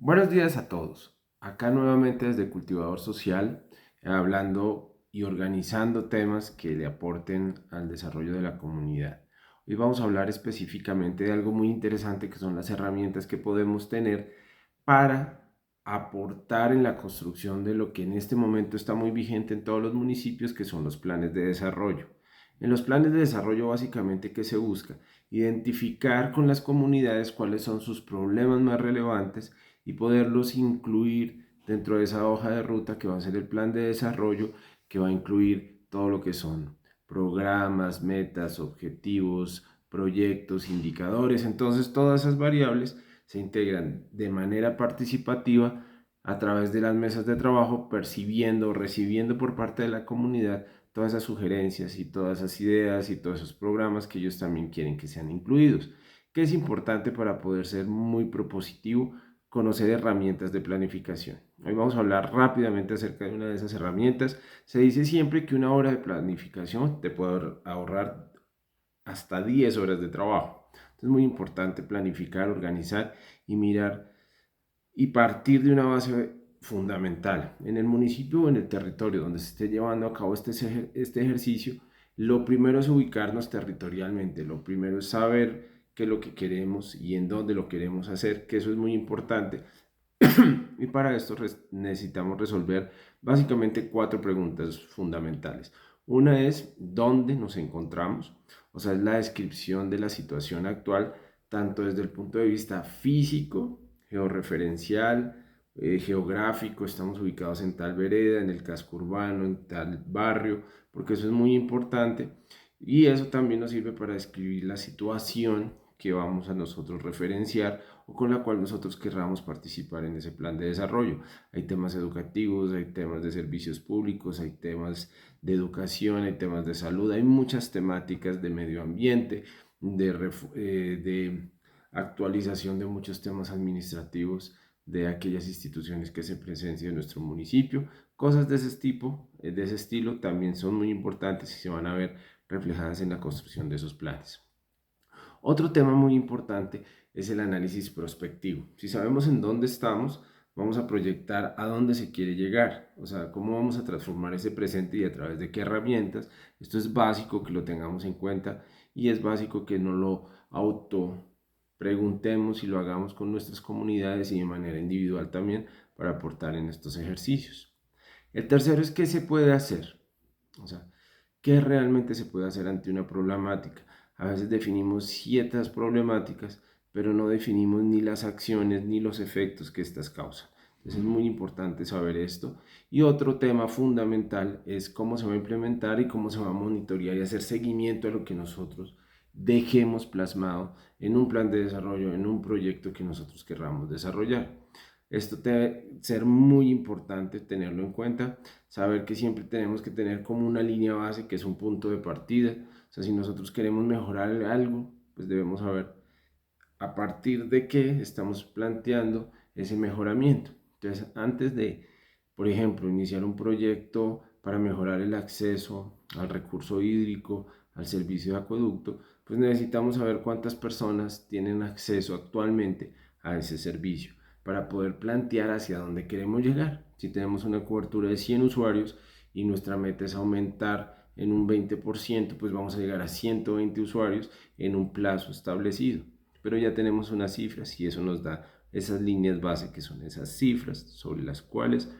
Buenos días a todos. Acá nuevamente desde Cultivador Social, hablando y organizando temas que le aporten al desarrollo de la comunidad. Hoy vamos a hablar específicamente de algo muy interesante que son las herramientas que podemos tener para aportar en la construcción de lo que en este momento está muy vigente en todos los municipios, que son los planes de desarrollo. En los planes de desarrollo básicamente, ¿qué se busca? Identificar con las comunidades cuáles son sus problemas más relevantes y poderlos incluir dentro de esa hoja de ruta que va a ser el plan de desarrollo, que va a incluir todo lo que son programas, metas, objetivos, proyectos, indicadores. Entonces todas esas variables se integran de manera participativa a través de las mesas de trabajo, percibiendo, recibiendo por parte de la comunidad todas esas sugerencias y todas esas ideas y todos esos programas que ellos también quieren que sean incluidos, que es importante para poder ser muy propositivo, conocer herramientas de planificación. Hoy vamos a hablar rápidamente acerca de una de esas herramientas. Se dice siempre que una hora de planificación te puede ahorrar hasta 10 horas de trabajo. Entonces es muy importante planificar, organizar y mirar y partir de una base fundamental. En el municipio o en el territorio donde se esté llevando a cabo este ejercicio, lo primero es ubicarnos territorialmente, lo primero es saber qué es lo que queremos y en dónde lo queremos hacer, que eso es muy importante. Y para esto necesitamos resolver básicamente cuatro preguntas fundamentales. Una es dónde nos encontramos, o sea, es la descripción de la situación actual, tanto desde el punto de vista físico, georreferencial, geográfico, estamos ubicados en tal vereda, en el casco urbano, en tal barrio, porque eso es muy importante. Y eso también nos sirve para describir la situación que vamos a nosotros referenciar o con la cual nosotros querramos participar en ese plan de desarrollo. Hay temas educativos, hay temas de servicios públicos, hay temas de educación, hay temas de salud, hay muchas temáticas de medio ambiente, de actualización de muchos temas administrativos de aquellas instituciones que se presencian en nuestro municipio. Cosas de ese tipo, de ese estilo, también son muy importantes y se van a ver reflejadas en la construcción de esos planes. Otro tema muy importante es el análisis prospectivo. Si sabemos en dónde estamos, vamos a proyectar a dónde se quiere llegar, o sea, cómo vamos a transformar ese presente y a través de qué herramientas. Esto es básico que lo tengamos en cuenta y es básico que no lo auto preguntemos y lo hagamos con nuestras comunidades y de manera individual también para aportar en estos ejercicios. El tercero es qué se puede hacer, o sea, qué realmente se puede hacer ante una problemática. A veces definimos ciertas problemáticas, pero no definimos ni las acciones ni los efectos que éstas causan. Entonces es muy importante saber esto. Y otro tema fundamental es cómo se va a implementar y cómo se va a monitorear y hacer seguimiento a lo que nosotros dejemos plasmado en un plan de desarrollo, en un proyecto que nosotros querramos desarrollar. Esto debe ser muy importante tenerlo en cuenta, saber que siempre tenemos que tener como una línea base que es un punto de partida. O sea, si nosotros queremos mejorar algo, pues debemos saber a partir de qué estamos planteando ese mejoramiento. Entonces, antes de, por ejemplo, iniciar un proyecto para mejorar el acceso al recurso hídrico, al servicio de acueducto, pues necesitamos saber cuántas personas tienen acceso actualmente a ese servicio para poder plantear hacia dónde queremos llegar. Si tenemos una cobertura de 100 usuarios y nuestra meta es aumentar en un 20%, pues vamos a llegar a 120 usuarios en un plazo establecido. Pero ya tenemos unas cifras y eso nos da esas líneas base que son esas cifras sobre las cuales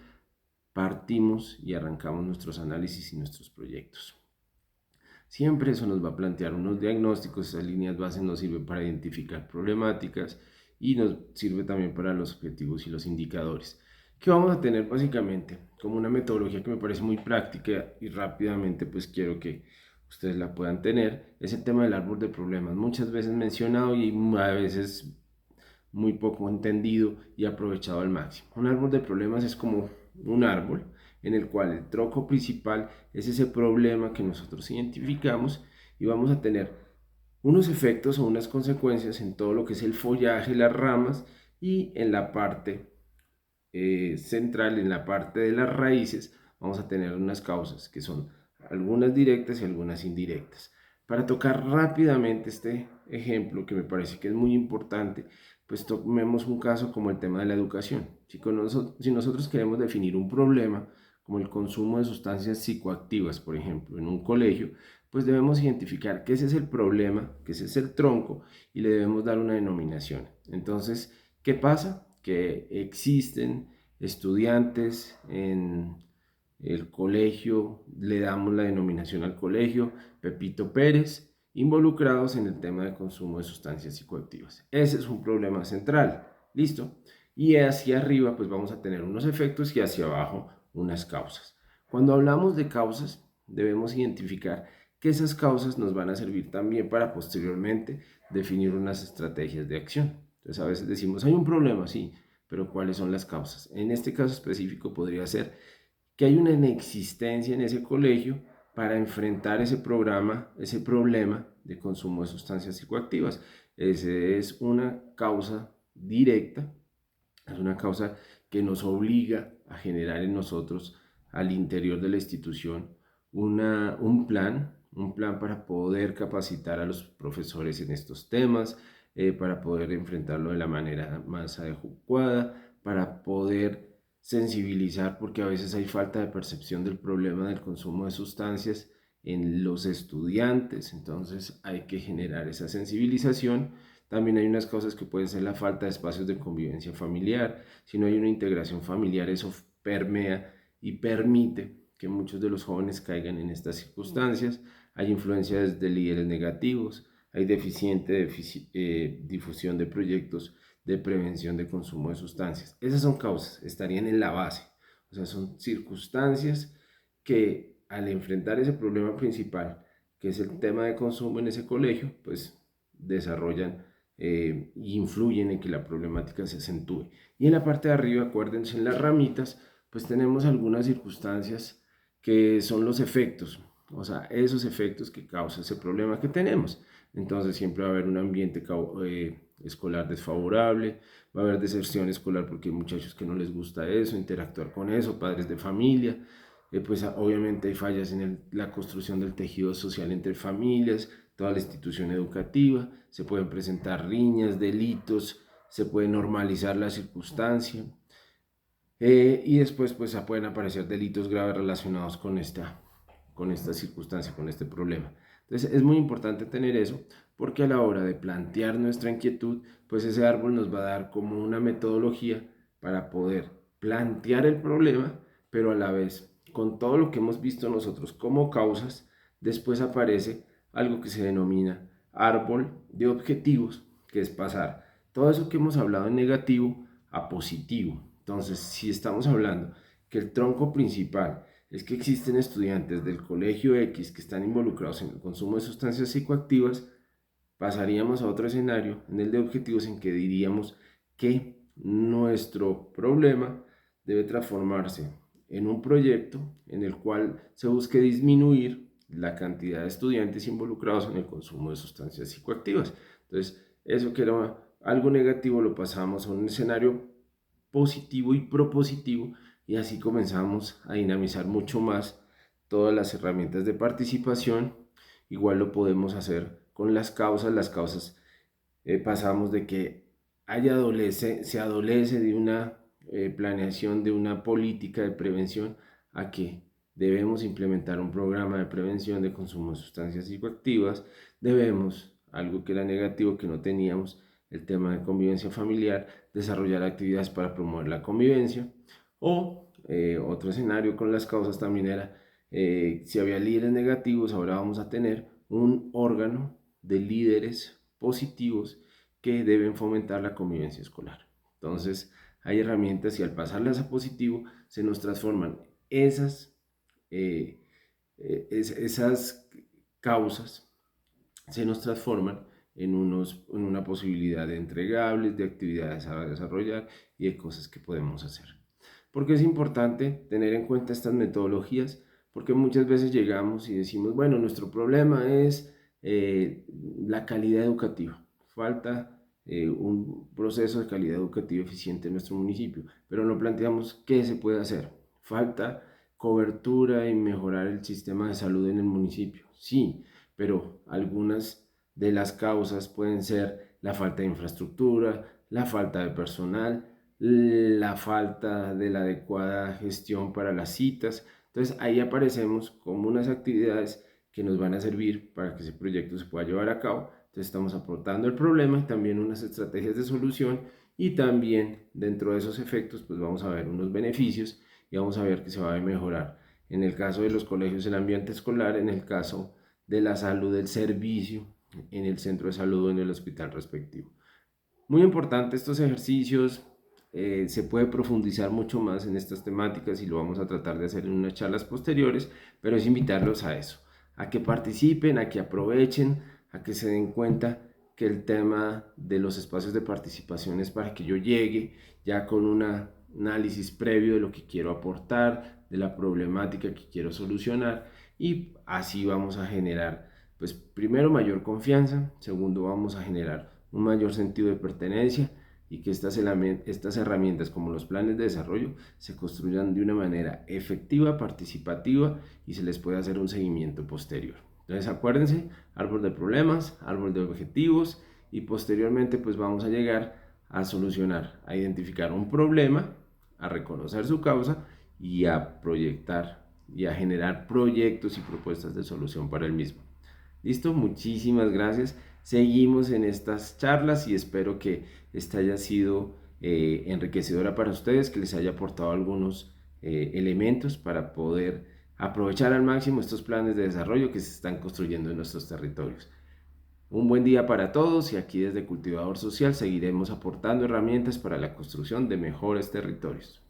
partimos y arrancamos nuestros análisis y nuestros proyectos. Siempre eso nos va a plantear unos diagnósticos, esas líneas base nos sirven para identificar problemáticas y nos sirve también para los objetivos y los indicadores. ¿Qué vamos a tener básicamente? Como una metodología que me parece muy práctica y rápidamente pues quiero que ustedes la puedan tener, es el tema del árbol de problemas. Muchas veces mencionado y a veces muy poco entendido y aprovechado al máximo. Un árbol de problemas es como un árbol en el cual el tronco principal es ese problema que nosotros identificamos y vamos a tener unos efectos o unas consecuencias en todo lo que es el follaje, las ramas y en la parte central, en la parte de las raíces, vamos a tener unas causas que son algunas directas y algunas indirectas. Para tocar rápidamente este ejemplo que me parece que es muy importante, pues tomemos un caso como el tema de la educación. Si nosotros queremos definir un problema, como el consumo de sustancias psicoactivas, por ejemplo, en un colegio, pues debemos identificar que ese es el problema, que ese es el tronco, y le debemos dar una denominación. Entonces, ¿qué pasa? Que existen estudiantes en el colegio, le damos la denominación al colegio, Pepito Pérez, involucrados en el tema de consumo de sustancias psicoactivas. Ese es un problema central, ¿listo? Y hacia arriba pues vamos a tener unos efectos y hacia abajo unas causas. Cuando hablamos de causas, debemos identificar que esas causas nos van a servir también para posteriormente definir unas estrategias de acción. Entonces a veces decimos, hay un problema, sí, pero ¿cuáles son las causas? En este caso específico podría ser que hay una inexistencia en ese colegio para enfrentar ese problema de consumo de sustancias psicoactivas. Esa es una causa directa, es una causa que nos obliga a generar en nosotros, al interior de la institución, un plan para poder capacitar a los profesores en estos temas, para poder enfrentarlo de la manera más adecuada, para poder sensibilizar, porque a veces hay falta de percepción del problema del consumo de sustancias en los estudiantes, entonces hay que generar esa sensibilización. También hay unas cosas que pueden ser la falta de espacios de convivencia familiar. Si no hay una integración familiar, eso permea y permite que muchos de los jóvenes caigan en estas circunstancias. Hay influencias de líderes negativos, hay deficiente difusión de proyectos de prevención de consumo de sustancias. Esas son causas, estarían en la base. O sea, son circunstancias que al enfrentar ese problema principal, que es el tema de consumo en ese colegio, pues desarrollan y influyen en que la problemática se acentúe. Y en la parte de arriba, acuérdense, en las ramitas, pues tenemos algunas circunstancias que son los efectos, o sea, esos efectos que causa ese problema que tenemos. Entonces siempre va a haber un ambiente escolar desfavorable, va a haber deserción escolar porque hay muchachos que no les gusta eso, interactuar con eso, padres de familia, pues obviamente hay fallas en la construcción del tejido social entre familias, toda la institución educativa, se pueden presentar riñas, delitos, se puede normalizar la circunstancia, y después pues pueden aparecer delitos graves relacionados con esta circunstancia, con este problema. Entonces es muy importante tener eso porque a la hora de plantear nuestra inquietud, pues ese árbol nos va a dar como una metodología para poder plantear el problema, pero a la vez con todo lo que hemos visto nosotros como causas, después aparece algo que se denomina árbol de objetivos, que es pasar todo eso que hemos hablado en negativo a positivo. Entonces, si estamos hablando que el tronco principal es que existen estudiantes del colegio X que están involucrados en el consumo de sustancias psicoactivas, pasaríamos a otro escenario en el de objetivos en que diríamos que nuestro problema debe transformarse en un proyecto en el cual se busque disminuir la cantidad de estudiantes involucrados en el consumo de sustancias psicoactivas. Entonces, eso que era algo negativo lo pasamos a un escenario positivo y propositivo y así comenzamos a dinamizar mucho más todas las herramientas de participación. Igual lo podemos hacer con las causas pasamos de que se adolece de una planeación, de una política de prevención, a que debemos implementar un programa de prevención de consumo de sustancias psicoactivas, debemos, algo que era negativo que no teníamos, el tema de convivencia familiar, desarrollar actividades para promover la convivencia, o otro escenario con las causas también era, si había líderes negativos, ahora vamos a tener un órgano de líderes positivos que deben fomentar la convivencia escolar. Entonces, hay herramientas y al pasarlas a positivo se nos transforman esas causas, se nos transforman en una posibilidad de entregables, de actividades a desarrollar y de cosas que podemos hacer. Porque es importante tener en cuenta estas metodologías, porque muchas veces llegamos y decimos, bueno, nuestro problema es la calidad educativa. Falta un proceso de calidad educativa eficiente en nuestro municipio, pero no planteamos qué se puede hacer. Falta cobertura y mejorar el sistema de salud en el municipio. Sí, pero algunas de las causas pueden ser la falta de infraestructura, la falta de personal, la falta de la adecuada gestión para las citas. Entonces ahí aparecemos como unas actividades que nos van a servir para que ese proyecto se pueda llevar a cabo. Entonces estamos aportando el problema y también unas estrategias de solución, y también dentro de esos efectos pues vamos a ver unos beneficios y vamos a ver que se va a mejorar. En el caso de los colegios, el ambiente escolar; en el caso de la salud, el servicio en el centro de salud o en el hospital respectivo. Muy importante estos ejercicios. Se puede profundizar mucho más en estas temáticas y lo vamos a tratar de hacer en unas charlas posteriores, pero es invitarlos a eso, a que participen, a que aprovechen, a que se den cuenta que el tema de los espacios de participación es para que yo llegue ya con un análisis previo de lo que quiero aportar, de la problemática que quiero solucionar, y así vamos a generar, pues primero, mayor confianza; segundo, vamos a generar un mayor sentido de pertenencia, y que estas herramientas como los planes de desarrollo se construyan de una manera efectiva, participativa, y se les puede hacer un seguimiento posterior. Entonces acuérdense: árbol de problemas, árbol de objetivos, y posteriormente pues vamos a llegar a solucionar, a identificar un problema, a reconocer su causa y a proyectar y a generar proyectos y propuestas de solución para el mismo. Listo, muchísimas gracias. Seguimos en estas charlas y espero que esta haya sido enriquecedora para ustedes, que les haya aportado algunos elementos para poder aprovechar al máximo estos planes de desarrollo que se están construyendo en nuestros territorios. Un buen día para todos, y aquí desde Cultivador Social seguiremos aportando herramientas para la construcción de mejores territorios.